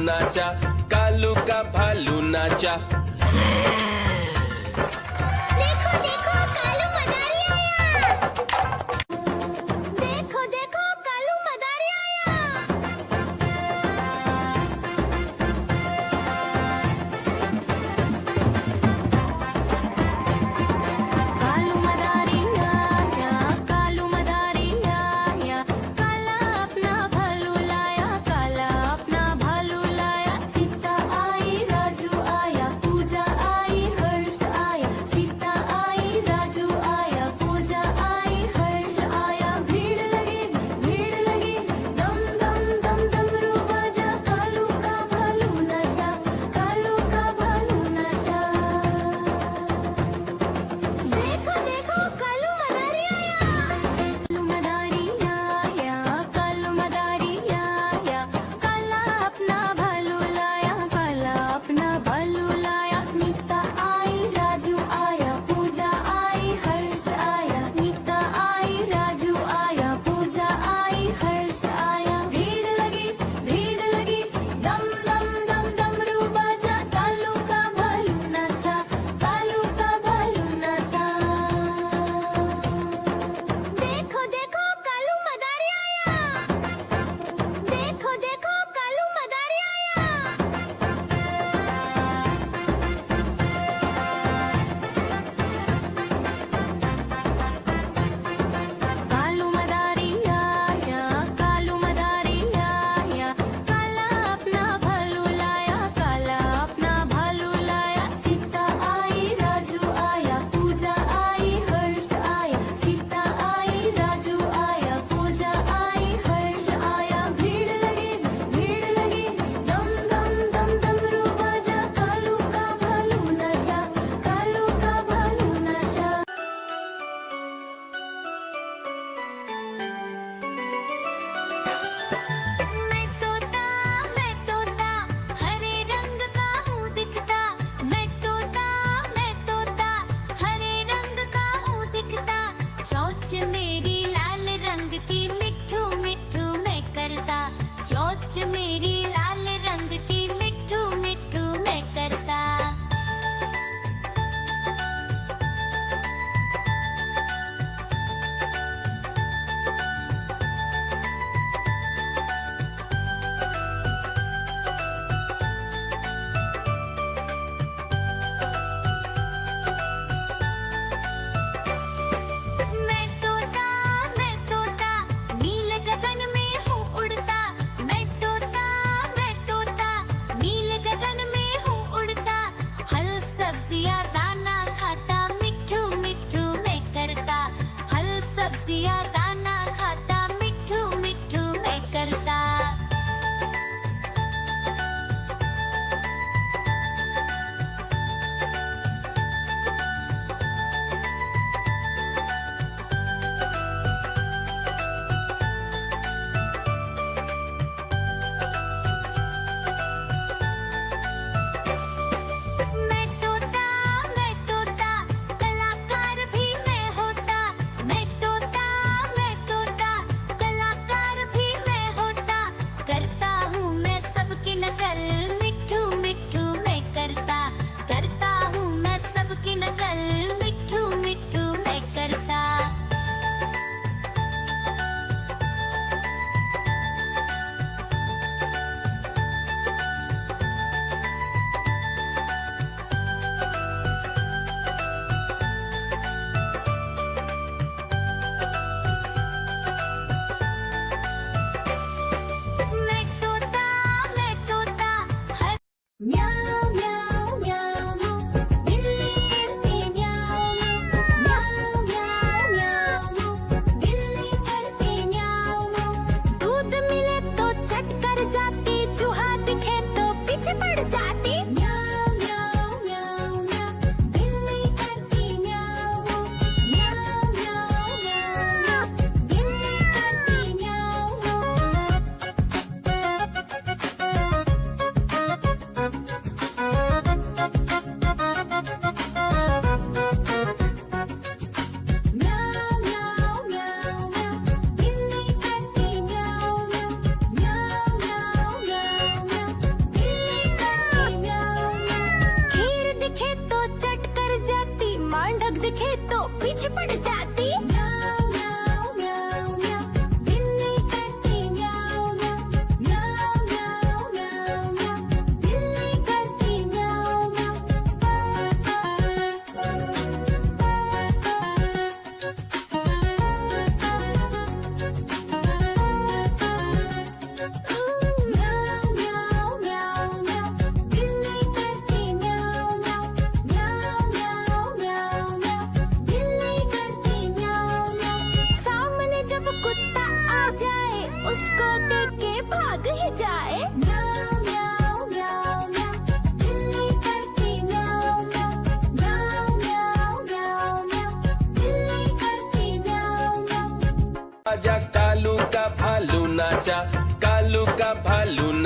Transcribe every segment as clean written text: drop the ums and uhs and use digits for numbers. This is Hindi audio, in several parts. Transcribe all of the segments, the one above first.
नाचा, कालू का भालू नाचा। देखो देखो कालू मदारी आया। देखो देखो कालू मदारी आया। कालू मदारी आया, कालू मदारी आया, काला अपना भालू लाया, काला अपना भालू लाया। सीता आई राजू आया, पूजा आई हर्ष आया, सीता आई राजू आया, पूजा आई हर्ष आया। भीड़ लगी दम दम दम डमरू बाजा, कालू का भालू नाचा, कालू का भालू नाचा। देखो देखो कालू मदारी आया। कालू मदारी आया, कालू मदारी आया, काला अपना भालू लाया, काला अपना भालू लाया। नीता आई राजू आया, पूजा आई हर्ष आया, नीता आई राजू आया, पूजा आई हर्ष आया। भीड़ लगी दम दम दम डमरू बाजा, कालू का भालू नाचा, कालू का भालू नाचा। देखो देखो कालू मदारी आया। देखो देखो कालू मदारी आया। कालू मदारी आया, कालू मदारी आया, काला अपना भालू लाया, काला अपना भालू लाया। सीता आई राजू आया, पूजा आई हर्ष आया, सीता आई राजू आया, पूजा आई हर्ष आया। भीड़ लगी दम दम दम डमरू बाजा, कालू का भालू नाचा, कालू का भालू नाचा। मैं तोता हरे रंग का हूँ दिखता, मैं तोता हरे रंग का हूँ दिखता। चोंच मेरी लाल रंग की मिट्ठू मिट्ठू मैं करता, चोंच मेरी लाल रंग की मिट्ठू मिट्ठू मैं करता। मैं तोता नील गगन में हूँ उड़ता, मैं तोता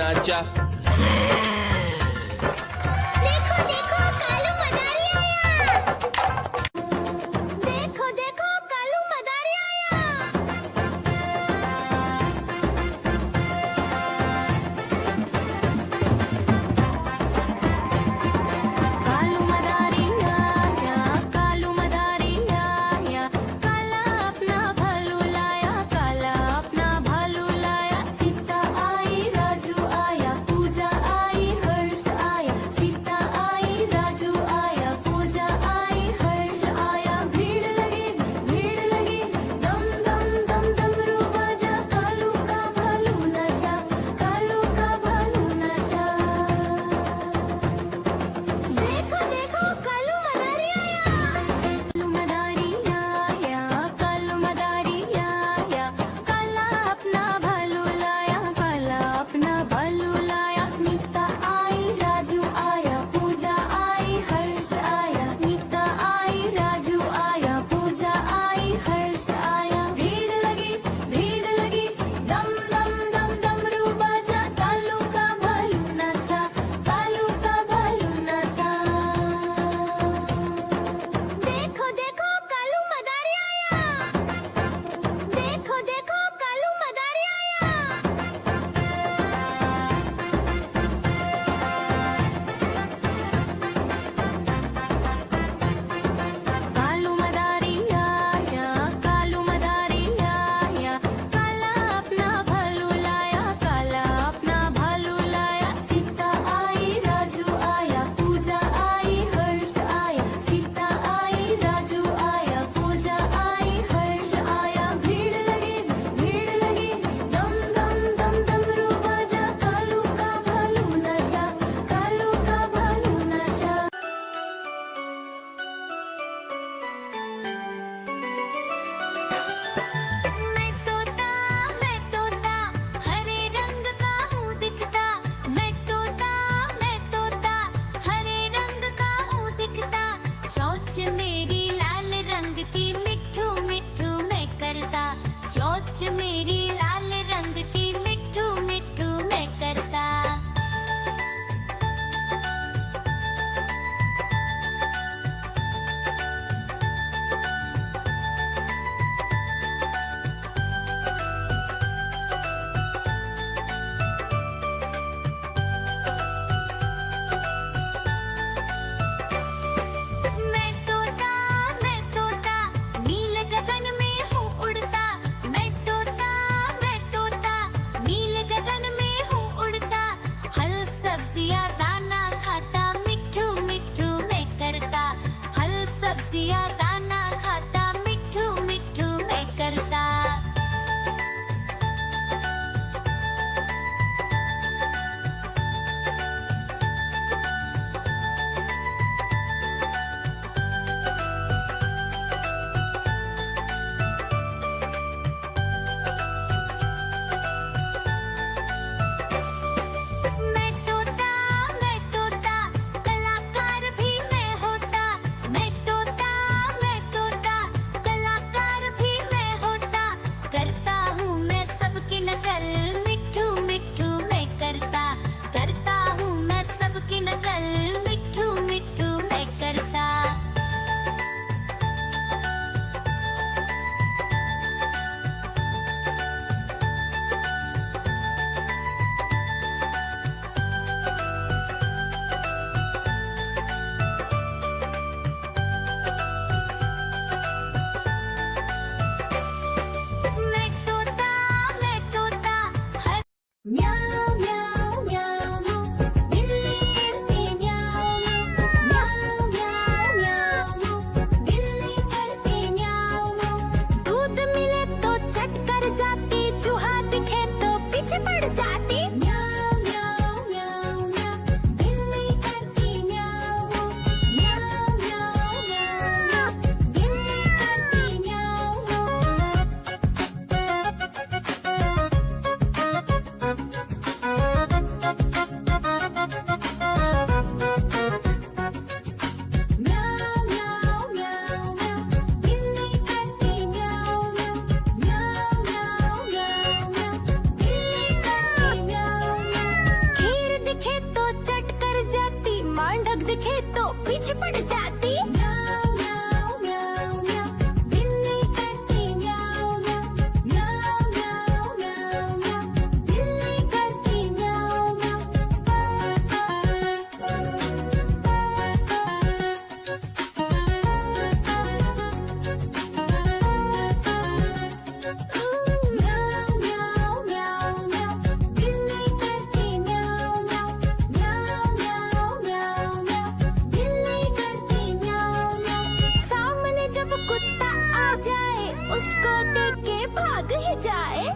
नाचा। देखो देखो कालू मदारी आया। देखो देखो कालू मदारी आया। कालू मदारी आया, कालू मदारी आया, काला अपना भालू लाया, काला अपना भालू लाया। सीता आई राजू आया, पूजा आई हर्ष आया। सीता आई राजू आया, पूजा आई हर्ष आया। भीड़ लगी दम दम दम डमरू बाजा। कालू का भालू नाचा, कालू का भालू नाचा। देखो देखो कालू मदारी आया। कालू मदारी आया, कालू मदारी आया, काला अपना भालू लाया, काला अपना भालू लाया। नीता आई राजू आया, पूजा आई हर्ष आया। नीता आई राजू आया, पूजा आई हर्ष आया। भीड़ लगी दम दम दम डमरू बाजा। कालू का भालू नाचा, कालू का भालू नाचा। देखो देखो कालू मदारी आया। देखो देखो कालू मदारी आया। कालू मदारी आया, कालू मदारी आया, काला अपना भालू लाया, काला अपना भालू लाया। सीता आई राजू आया, पूजा आई हर्ष आया। सीता आई राजू आया, पूजा आई हर्ष आया। भीड़ लगी दम दम दम डमरू बाजा। कालू का भालू नाचा, कालू का भालू नाचा। मैं तोता हरे रंग का हूँ दिखता। मैं तोता हरे रंग का हूँ दिखता। चोंच मेरी लाल रंग की मिट्ठू मिट्ठू मैं करता। चोंच मेरी लाल रंग की मिट्ठू मिट्ठू मैं करता। मैं तोता नील गगन में हूँ उड़ता। मैं तोता नील गगन में हूँ उड़ता। हल सब्जियाँ दाना खाता, मिट्ठू मिट्ठू मैं करता। हल सब्जियाँ दाना खाता, मिट्ठू मिट्ठू मैं करता। मैं तोता कलाकार भी मैं होता। मैं तोता कलाकार भी मैं होता। करता हूँ मैं सबकी नकल, मिट्ठू मिट्ठू मैं करता। करता हूँ मैं सबकी नकल, मिट्ठू मिट्ठू मैं करता। मैं तोता हर म्याऊ म्याऊ म्याऊ बिल्ली करती म्याऊ म्याऊ म्याऊ म्याऊ बिल्ली करती म्याऊ। दूध मिले तो चट कर जाती, चूहा दिखे तो पीछे पड़ जाती। म्याऊ म्याऊ म्याऊ म्याऊ बिल्ली करती म्याऊ म्याऊ म्याऊ म्याऊ बिल्ली करती म्याऊ। पीछे पड़ जाती। म्याऊ म्याऊ म्याऊ म्याऊ, बिल्ली करती म्याऊ म्याऊ। म्याऊ म्याऊ म्याऊ म्याऊ, बिल्ली करती म्याऊ म्याऊ म्याऊ म्याऊ म्याऊ, बिल्ली करती म्याऊ म्याऊ। म्याऊ म्याऊ म्याऊ म्याऊ, बिल्ली करती म्याऊ म्याऊ। सामने जब कुत्ता आ जाए उसको देख के भाग ही जाए।